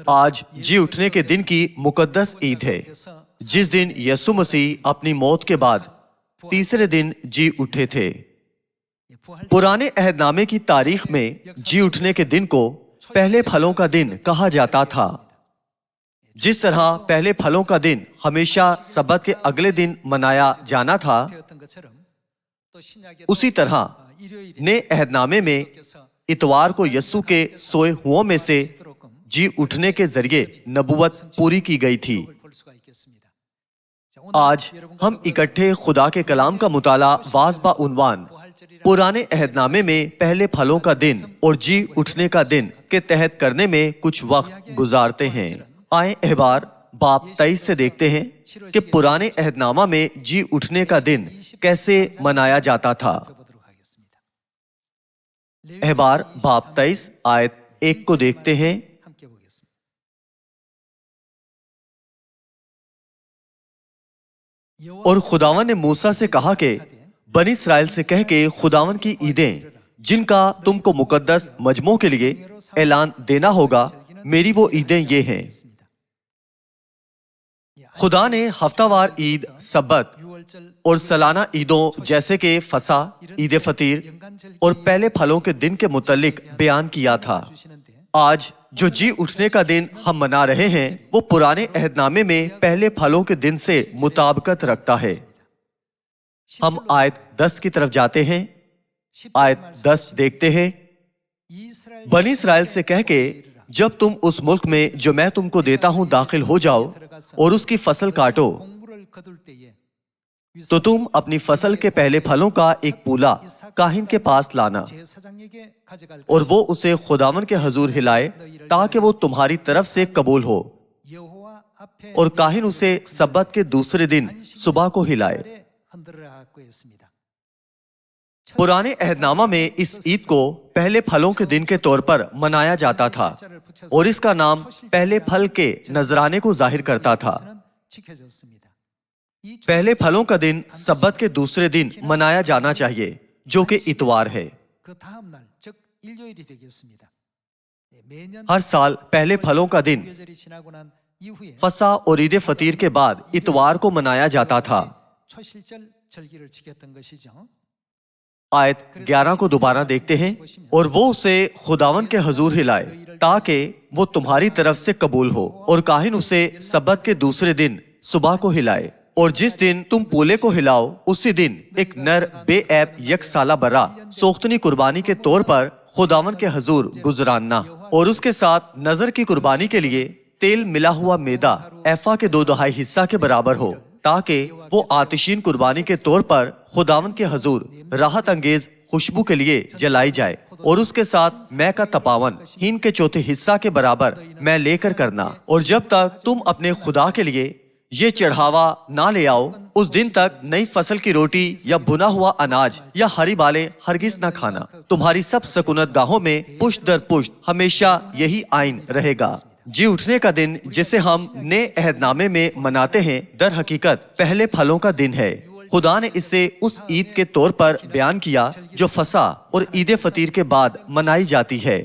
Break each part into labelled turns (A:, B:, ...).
A: آج جی اٹھنے کے دن کی مقدس عید ہے، جس دن یسوع مسیح اپنی موت کے بعد تیسرے دن جی اٹھے تھے۔ پرانے عہد نامے کی تاریخ میں جی اٹھنے کے دن کو پہلے پھلوں کا دن کہا جاتا تھا۔ جس طرح پہلے پھلوں کا دن ہمیشہ سبت کے اگلے دن منایا جانا تھا، اسی طرح نئے عہد نامے میں اتوار کو یسوع کے سوئے ہوں میں سے جی اٹھنے کے ذریعے نبوت پوری کی گئی تھی۔ آج ہم اکٹھے خدا کے کلام کا مطالعہ واضح عنوان پرانے عہد نامے میں پہلے پھلوں کا دن اور جی اٹھنے کا دن کے تحت کرنے میں کچھ وقت گزارتے ہیں۔ آئیں احبار باب 23 سے دیکھتے ہیں کہ پرانے عہد نامہ میں جی اٹھنے کا دن کیسے منایا جاتا تھا۔ احبار باب 23 آیت 1 کو دیکھتے ہیں۔ اور خداوند نے موسیٰ سے کہا کہ بنی اسرائیل سے کہہ کے خداوند کی عیدیں جن کا تم کو مقدس مجموع کے لیے اعلان دینا ہوگا، میری وہ عیدیں یہ ہیں۔ خدا نے ہفتہ وار عید، سبت اور سالانہ عیدوں جیسے کہ فصح، عید فطیر اور پہلے پھلوں کے دن کے متعلق بیان کیا تھا۔ آج جو جی اٹھنے کا دن ہم منا رہے ہیں وہ پرانے عہد نامے میں پہلے پھلوں کے دن سے مطابقت رکھتا ہے۔ ہم آیت 10 کی طرف جاتے ہیں۔ آیت 10 دیکھتے ہیں۔ بنی اسرائیل سے کہہ کے جب تم اس ملک میں جو میں تم کو دیتا ہوں داخل ہو جاؤ اور اس کی فصل کاٹو، تو تم اپنی فصل کے پہلے پھلوں کا ایک پولا کاہن کے پاس لانا، اور وہ اسے خداوند کے حضور ہلائے تاکہ وہ تمہاری طرف سے قبول ہو، اور کاہن اسے سبت کے دوسرے دن صبح کو ہلائے۔ پرانے عہد نامہ میں اس عید کو پہلے پھلوں کے دن کے طور پر منایا جاتا تھا، اور اس کا نام پہلے پھل کے نذرانے کو ظاہر کرتا تھا۔ پہلے پھلوں کا دن سبت کے دوسرے دن منایا جانا چاہیے، جو کہ اتوار ہے۔ ہر سال پہلے پھلوں کا دن فصح اور عید فطیر کے بعد اتوار کو منایا جاتا تھا۔ آیت 11 کو دوبارہ دیکھتے ہیں۔ اور وہ اسے خداوند کے حضور ہلائے تاکہ وہ تمہاری طرف سے قبول ہو، اور کاہن اسے سبت کے دوسرے دن صبح کو ہلائے، اور جس دن تم پولے کو ہلاؤ اسی دن ایک نر بے عیب یک سالہ برا سوختنی قربانی کے طور پر خداوند کے حضور گزراننا، اور اس کے ساتھ نظر کی قربانی کے لیے تیل ملا ہوا میدا ایفا کے 2/2 حصہ کے برابر ہو، تاکہ وہ آتشین قربانی کے طور پر خداوند کے حضور راحت انگیز خوشبو کے لیے جلائی جائے، اور اس کے ساتھ میں کا تپاون ہین کے 1/4 حصہ کے برابر میں لے کر کرنا۔ اور جب تک تم اپنے خدا کے لیے یہ چڑھاوا نہ لے آؤ، اس دن تک نئی فصل کی روٹی یا بنا ہوا اناج یا ہری بالیں ہرگز نہ کھانا۔ تمہاری سب سکونت گاہوں میں پشت در پشت ہمیشہ یہی آئین رہے گا۔ جی اٹھنے کا دن جسے ہم نئے عہد نامے میں مناتے ہیں، در حقیقت پہلے پھلوں کا دن ہے۔ خدا نے اسے اس عید کے طور پر بیان کیا جو فصح اور عید فطیر کے بعد منائی جاتی ہے۔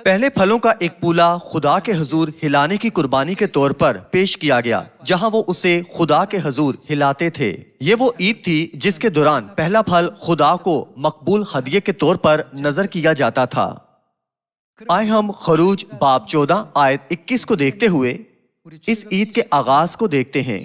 A: پہلے پھلوں کا ایک پولا خدا کے حضور ہلانے کی قربانی کے طور پر پیش کیا گیا، جہاں وہ اسے خدا کے حضور ہلاتے تھے۔ یہ وہ عید تھی جس کے دوران پہلا پھل خدا کو مقبول ہدیے کے طور پر نظر کیا جاتا تھا۔ آئے ہم خروج باب 14 آیت 21 کو دیکھتے ہوئے اس عید کے آغاز کو دیکھتے ہیں۔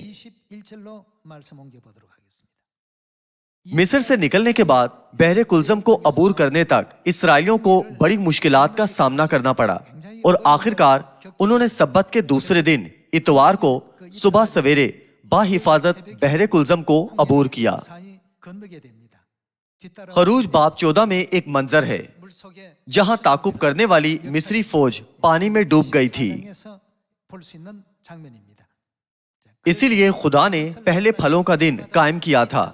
A: مصر سے نکلنے کے بعد بحر کلزم کو عبور کرنے تک اسرائیلیوں کو بڑی مشکلات کا سامنا کرنا پڑا، اور آخرکار انہوں نے سبت کے دوسرے دن اتوار کو صبح سویرے باحفاظت بحر کلزم کو عبور کیا۔ خروج باب 14 میں ایک منظر ہے جہاں تعاقب کرنے والی مصری فوج پانی میں ڈوب گئی تھی۔ اسی لیے خدا نے پہلے پھلوں کا دن قائم کیا تھا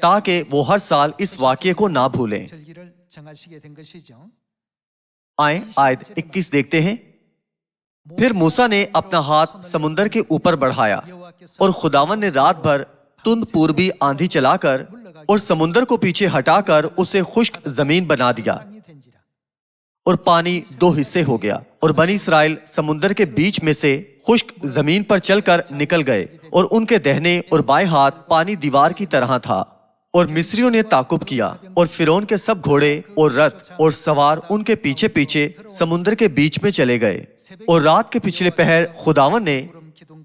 A: تاکہ وہ ہر سال اس واقعے کو نہ بھولیں۔ آئیں آیت 21 دیکھتے ہیں۔ پھر موسیٰ نے اپنا ہاتھ سمندر کے اوپر بڑھایا، اور خداوند نے رات بھر تند پوربی آندھی چلا کر اور سمندر کو پیچھے ہٹا کر اسے خشک زمین بنا دیا، اور پانی دو حصے ہو گیا، اور بنی اسرائیل سمندر کے بیچ میں سے خشک زمین پر چل کر نکل گئے، اور ان کے دہنے اور بائیں ہاتھ پانی دیوار کی طرح تھا۔ اور مصریوں نے تعاقب کیا، اور فرعون کے سب گھوڑے اور رتھ اور سوار ان کے پیچھے پیچھے سمندر کے بیچ میں چلے گئے۔ اور رات کے پچھلے پہر خداوند نے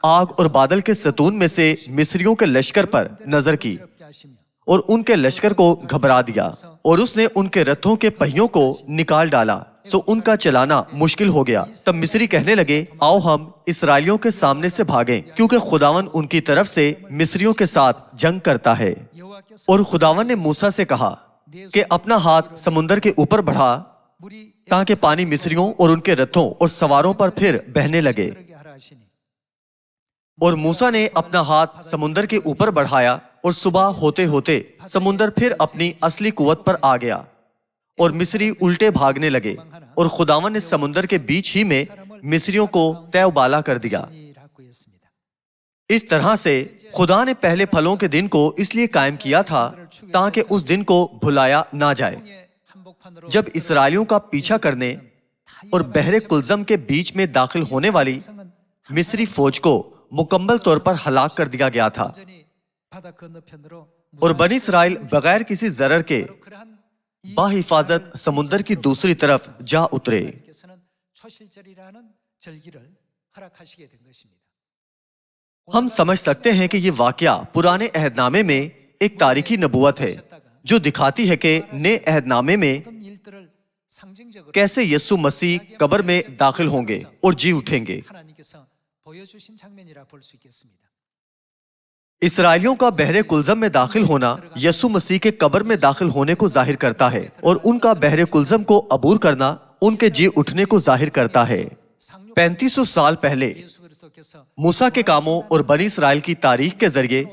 A: آگ اور بادل کے ستون میں سے مصریوں کے لشکر پر نظر کی اور ان کے لشکر کو گھبرا دیا، اور اس نے ان کے رتھوں کے پہیوں کو نکال ڈالا، سو ان کا چلانا مشکل ہو گیا۔ تب مصری کہنے لگے، آؤ ہم اسرائیلیوں کے سامنے سے بھاگیں، کیونکہ خداوند ان کی طرف سے مصریوں کے ساتھ جنگ کرتا ہے۔ اور خداوند نے موسیٰ سے کہا کہ اپنا ہاتھ سمندر کے اوپر بڑھا تاکہ پانی مصریوں اور ان کے رتھوں اور سواروں پر پھر بہنے لگے۔ اور موسیٰ نے اپنا ہاتھ سمندر کے اوپر بڑھایا، اور صبح ہوتے ہوتے سمندر پھر اپنی اصلی قوت پر آ گیا، اور مصری الٹے بھاگنے لگے، اور خداوند نے سمندر کے بیچ ہی میں مصریوں کو تہ و بالا کر دیا۔ اس طرح سے خدا نے پہلے پھلوں کے دن کو اس لیے قائم کیا تھا تاکہ اس دن کو بھلایا نہ جائے، جب اسرائیلیوں کا پیچھا کرنے اور بحر کلزم کے بیچ میں داخل ہونے والی مصری فوج کو مکمل طور پر ہلاک کر دیا گیا تھا، اور بنی اسرائیل بغیر کسی ضرر کے باحفاظت سمندر کی دوسری طرف جا اترے۔ ہم سمجھ سکتے ہیں کہ یہ واقعہ پرانے عہد نامے میں ایک تاریخی نبوت ہے جو دکھاتی ہے کہ نئے عہد نامے میں کیسے یسوع مسیح قبر میں داخل ہوں گے اور جی اٹھیں گے۔ اسرائیلیوں کا بحر کلزم میں داخل ہونا یسوع مسیح کے قبر میں داخل ہونے کو ظاہر کرتا ہے، اور ان کا بحر کلزم کو عبور کرنا ان کے جی اٹھنے کو ظاہر کرتا ہے۔ 3500 سال پہلے موسیٰ کے کاموں اور بنی اسرائیل کی تاریخ کے ذریعے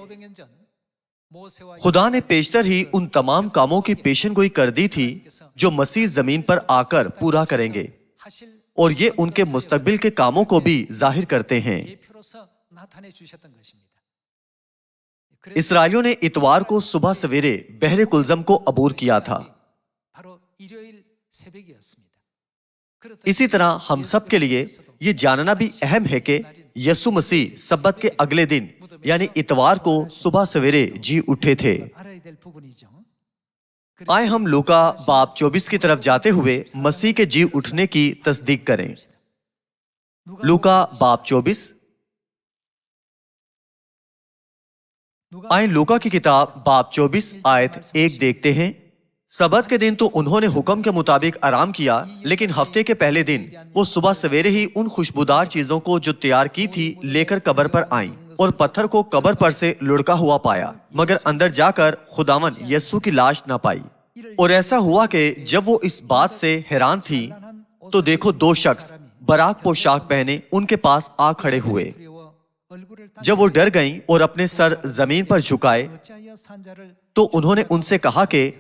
A: خدا نے پیشتر ہی ان تمام کاموں کی پیشن گوئی کر دی تھی جو مسیح زمین پر آ کر پورا کریں گے، اور یہ ان کے مستقبل کے کاموں کو بھی ظاہر کرتے ہیں۔ اسرائیلیوں نے اتوار کو صبح سویرے بحر کلزم کو عبور کیا تھا۔ اسی طرح ہم سب کے لیے یہ جاننا بھی اہم ہے کہ یسوع مسیح سبت کے اگلے دن یعنی اتوار کو صبح سویرے جی اٹھے تھے۔ آئے ہم لوکا باب 24 کی طرف جاتے ہوئے مسیح کے جی اٹھنے کی تصدیق کریں۔ لوکا باب 24۔ آئیں لوکا کی کتاب باب 24 آیت 1 دیکھتے ہیں۔ سبت کے دن تو انہوں نے حکم کے مطابق آرام کیا، لیکن ہفتے کے پہلے دن وہ صبح سویرے ہی ان خوشبودار چیزوں کو جو تیار کی تھی لے کر قبر پر آئیں، اور پتھر کو قبر پر سے لڑکا ہوا پایا، مگر اندر جا کر خداوند یسوع کی لاش نہ پائی۔ اور ایسا ہوا کہ جب وہ اس بات سے حیران تھی تو دیکھو 2 شخص براق پوشاک پہنے ان کے پاس آ کھڑے ہوئے۔ جب وہ ڈر گئیں اور اپنے سر زمین پر جھکائے تو انہوں نے ان سے کہا کہ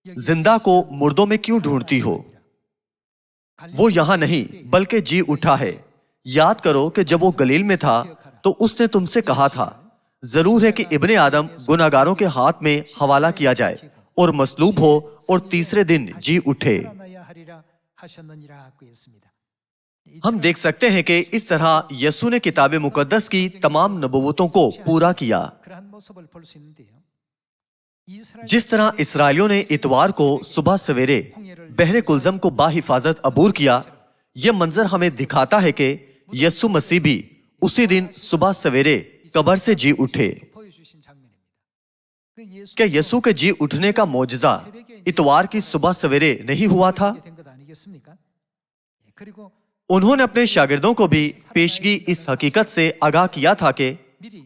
A: زندہ کو مردوں میں کیوں ڈھونڈتی ہو؟ وہ یہاں نہیں بلکہ جی اٹھا ہے۔ یاد کرو کہ جب وہ گلیل میں تھا تو اس نے تم سے کہا تھا، ضرور ہے کہ ابن آدم گناہگاروں کے ہاتھ میں حوالہ کیا جائے اور مصلوب ہو اور تیسرے دن جی اٹھے۔ ہم دیکھ سکتے ہیں کہ اس طرح یسوع نے کتاب مقدس کی تمام نبوتوں کو پورا کیا۔ جس طرح اسرائیلیوں نے اتوار کو صبح سویرے بحر کلزم کو باحفاظت عبور کیا، یہ منظر ہمیں دکھاتا ہے کہ یسوع مسیح بھی اسی دن صبح سویرے قبر سے جی اٹھے۔ کیا یسوع کے جی اٹھنے کا معجزہ اتوار کی صبح سویرے نہیں ہوا تھا؟ انہوں نے اپنے شاگردوں کو بھی پیشگی اس حقیقت سے آگاہ کیا تھا کہ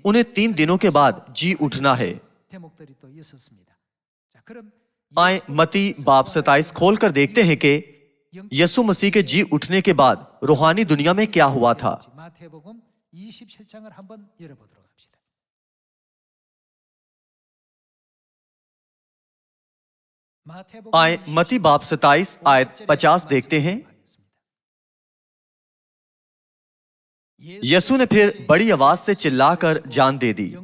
A: انہیں 3 دنوں کے بعد جی اٹھنا ہے۔ آئیں متی باب 27 کھول کر دیکھتے ہیں کہ یسوع مسیح کے جی اٹھنے کے بعد روحانی دنیا میں کیا ہوا تھا۔ آئیں متی باب 27 آیت 50 دیکھتے ہیں۔ یسوع نے پھر بڑی آواز سے چلا کر جان دے دی،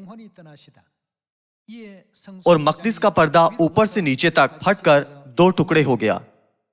A: اور مقدس کا پردہ اوپر سے نیچے تک پھٹ کر 2 ٹکڑے ہو گیا۔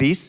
A: 20।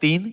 A: 3।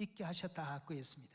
B: 있게 하셨다고 했습니다.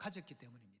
B: 가졌기 때문입니다.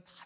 B: 다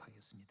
B: 하겠습니다.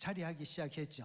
B: 자리하기 시작했죠.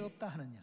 B: 없다 하느냐.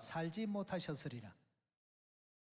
B: 살지 못하셨으리라.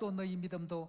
B: 또 너희 믿음도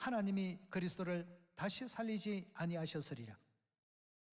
B: 하나님이 그리스도를 다시 살리지 아니하셨으리라.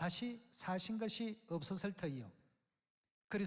B: 다시 사신 것이 없었을 터이요.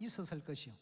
B: 있었을 것이요.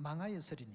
B: 망하였으리니.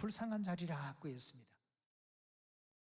B: 불쌍한 자리라고 했습니다.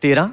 A: 13।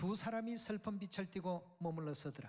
B: 두 사람이 슬픈 빛을 띠고 머물러 서더라.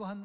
B: 또한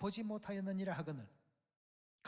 B: 보지 못하였느니라 하거늘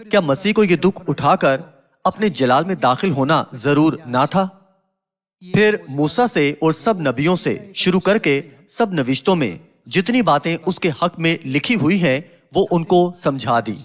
A: کیا مسیح کو یہ دکھ اٹھا کر اپنے جلال میں داخل ہونا ضرور نہ تھا؟ پھر موسیٰ سے اور سب نبیوں سے شروع کر کے سب نوشتوں میں جتنی باتیں اس کے حق میں لکھی ہوئی ہیں وہ ان کو سمجھا دی۔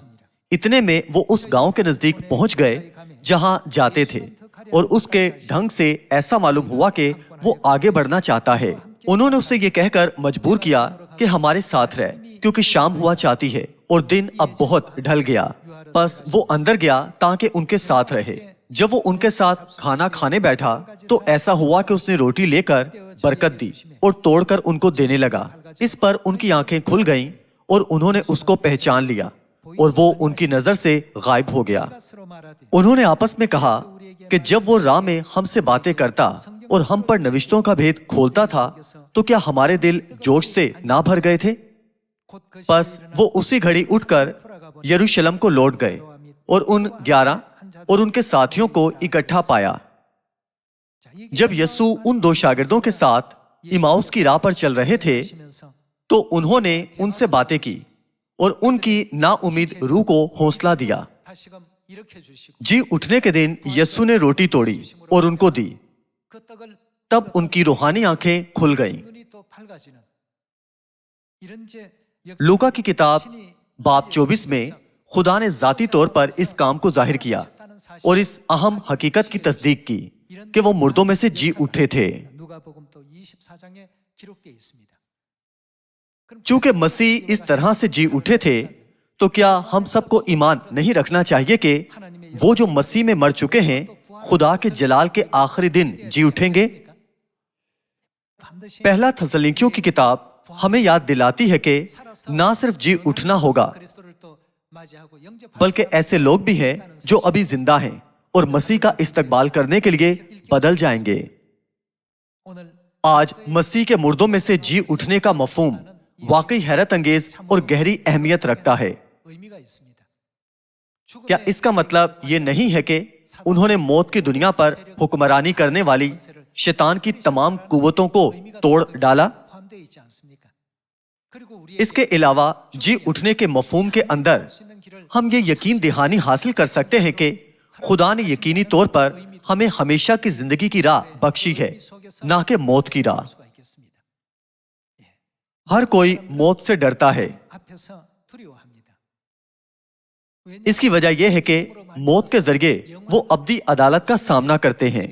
A: اتنے میں وہ اس گاؤں کے نزدیک پہنچ گئے جہاں جاتے تھے، اور اس کے ڈھنگ سے ایسا معلوم ہوا کہ وہ آگے بڑھنا چاہتا ہے۔ انہوں نے اسے یہ کہہ کر مجبور کیا کہ ہمارے ساتھ رہ، کیونکہ شام ہوا چاہتی ہے اور دن اب بہت ڈھل گیا۔ بس وہ اندر گیا تاکہ ان کے ساتھ رہے۔ جب وہ ان کے ساتھ کھانا کھانے بیٹھا تو ایسا ہوا کہ اس نے روٹی لے کر برکت دی اور توڑ کر ان کو دینے لگا۔ اس پر ان کی آنکھیں کھل گئیں اور انہوں نے اس کو پہچان لیا، اور وہ ان کی نظر سے غائب ہو گیا۔ انہوں نے آپس میں کہا کہ جب وہ راہ میں ہم سے باتیں کرتا اور ہم پر نوشتوں کا بھید کھولتا تھا تو کیا ہمارے دل جوش سے نہ بھر گئے تھے؟ پس وہ اسی گھڑی اٹھ کر یروشلم کو لوٹ گئے اور ان 11 اور ان کے ساتھیوں کو اکٹھا پایا۔ جب یسوع ان 2 شاگردوں کے ساتھ ایماؤس کی راہ پر چل رہے تھے تو انہوں نے ان سے باتیں کی اور ان کی نا امید روح کو حوصلہ دیا۔ جی اٹھنے کے دن یسوع نے روٹی توڑی اور ان کو دی، تب ان کی روحانی آنکھیں کھل گئیں۔ لوکا کی کتاب باب 24 میں خدا نے ذاتی طور پر اس کام کو ظاہر کیا اور اس اہم حقیقت کی تصدیق کی کہ وہ مردوں میں سے جی اٹھے تھے۔ چونکہ مسیح اس طرح سے جی اٹھے تھے تو کیا ہم سب کو ایمان نہیں رکھنا چاہیے کہ وہ جو مسیح میں مر چکے ہیں خدا کے جلال کے آخری دن جی اٹھیں گے؟ پہلا تھسلنیکیوں کی کتاب ہمیں یاد دلاتی ہے کہ نہ صرف جی اٹھنا ہوگا بلکہ ایسے لوگ بھی ہیں جو ابھی زندہ ہیں اور مسیح کا استقبال کرنے کے لیے بدل جائیں گے۔ آج مسیح کے مردوں میں سے جی اٹھنے کا مفہوم واقعی حیرت انگیز اور گہری اہمیت رکھتا ہے۔ کیا اس کا مطلب یہ نہیں ہے کہ انہوں نے موت کی دنیا پر حکمرانی کرنے والی شیطان کی تمام قوتوں کو توڑ ڈالا؟ اس کے علاوہ جی اٹھنے کے مفہوم کے اندر ہم یہ یقین دہانی حاصل کر سکتے ہیں کہ خدا نے یقینی طور پر ہمیں ہمیشہ کی زندگی کی راہ بخشی ہے، نہ کہ موت کی راہ۔ ہر کوئی موت سے ڈرتا ہے۔ اس کی وجہ یہ ہے کہ موت کے ذریعے وہ ابدی عدالت کا سامنا کرتے ہیں۔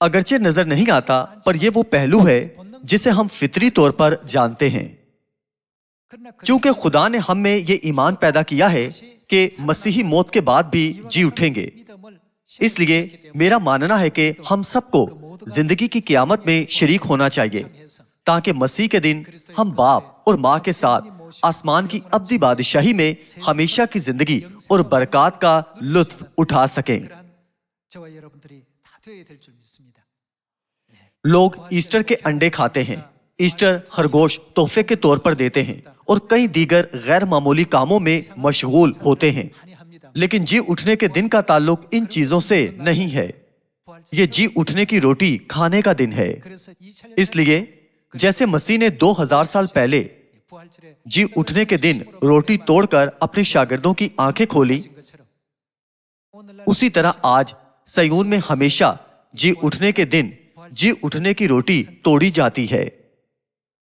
A: اگرچہ نظر نہیں آتا پر یہ وہ پہلو ہے جسے ہم فطری طور پر جانتے ہیں۔ چونکہ خدا نے ہم میں یہ ایمان پیدا کیا ہے کہ مسیحی موت کے بعد بھی جی اٹھیں گے، اس لیے میرا ماننا ہے کہ ہم سب کو زندگی کی قیامت میں شریک ہونا چاہیے تاکہ مسیح کے دن ہم باپ اور ماں کے ساتھ آسمان کی ابدی بادشاہی میں ہمیشہ کی زندگی اور برکات کا لطف اٹھا سکیں۔ لوگ ایسٹر کے انڈے کھاتے ہیں، ایسٹر خرگوش تحفے کے طور پر دیتے ہیں اور کئی دیگر غیر معمولی کاموں میں مشغول ہوتے ہیں، لیکن جی اٹھنے کے دن کا تعلق ان چیزوں سے نہیں ہے۔ یہ جی اٹھنے کی روٹی کھانے کا دن ہے۔ اس لیے جیسے مسیح نے 2000 سال پہلے جی اٹھنے کے دن روٹی توڑ کر اپنے شاگردوں کی آنکھیں کھولی، اسی طرح آج سیون میں ہمیشہ جی اٹھنے کے دن جی اٹھنے کی روٹی توڑی جاتی ہے۔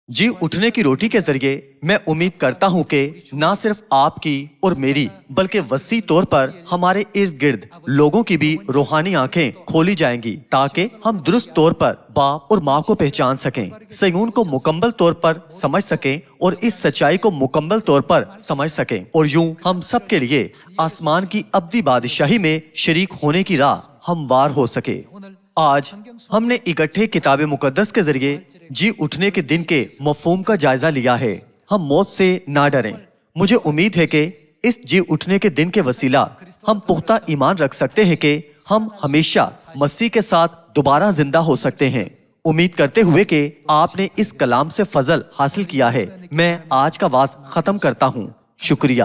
A: جی اٹھنے کی روٹی کے ذریعے میں امید کرتا ہوں کہ نہ صرف آپ کی اور میری بلکہ وسیع طور پر ہمارے ارد گرد لوگوں کی بھی روحانی آنکھیں کھولی جائیں گی تاکہ ہم درست طور پر باپ اور ماں کو پہچان سکیں، سیون کو مکمل طور پر سمجھ سکیں اور اس سچائی کو مکمل طور پر سمجھ سکیں، اور یوں ہم سب کے لیے آسمان کی ابدی بادشاہی میں شریک ہونے کی راہ ہموار ہو سکے۔ آج ہم نے اکٹھے کتاب مقدس کے ذریعے جی اٹھنے کے دن کے مفہوم کا جائزہ لیا ہے۔ ہم موت سے نہ ڈریں۔ مجھے امید ہے کہ اس جی اٹھنے کے دن کے وسیلہ ہم پختہ ایمان رکھ سکتے ہیں کہ ہم ہمیشہ مسیح کے ساتھ دوبارہ زندہ ہو سکتے ہیں۔ امید کرتے ہوئے کہ آپ نے اس کلام سے فضل حاصل کیا ہے، میں آج کا واعظ ختم کرتا ہوں۔ شکریہ۔